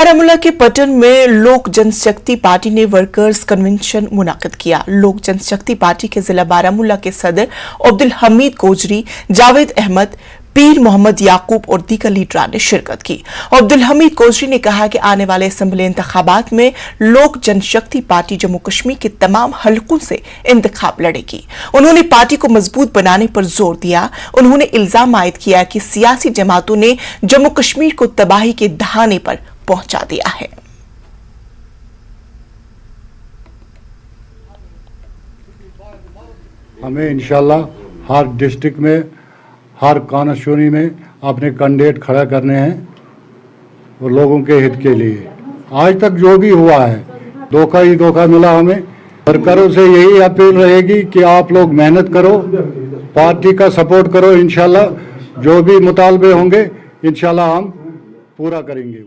बारामूला के पटन में लोक जनशक्ति पार्टी ने वर्कर्स कन्वेंशन मुनाकिद किया। लोक जनशक्ति पार्टी के जिला बारामूला के सदर अब्दुल हमीद कोजरी, जावेद अहमद, पीर मोहम्मद याकूब और दीगर लीडरान ने शिरकत की। अब्दुल हमीद कोजरी ने कहा कि आने वाले असेंबली इंतखाबात में लोक जनशक्ति पार्टी जम्मू कश्मीर के तमाम हलकों से इंतखाब लड़ेगी। उन्होंने पार्टी को मजबूत बनाने पर जोर दिया। उन्होंने इल्जाम आयद किया कि सियासी जमातों ने जम्मू कश्मीर को तबाही के दहाने पर पहुंचा दिया है। हमें इंशाल्लाह हर डिस्ट्रिक्ट में, हर कॉन्स्टिट्यूंसी में अपने कैंडिडेट खड़ा करने हैं और लोगों के हित के लिए। आज तक जो भी हुआ है धोखा ही धोखा मिला हमें। वर्करों से यही अपील रहेगी कि आप लोग मेहनत करो, पार्टी का सपोर्ट करो। इंशाल्लाह जो भी मुतालबे होंगे इंशाल्लाह हम पूरा करेंगे।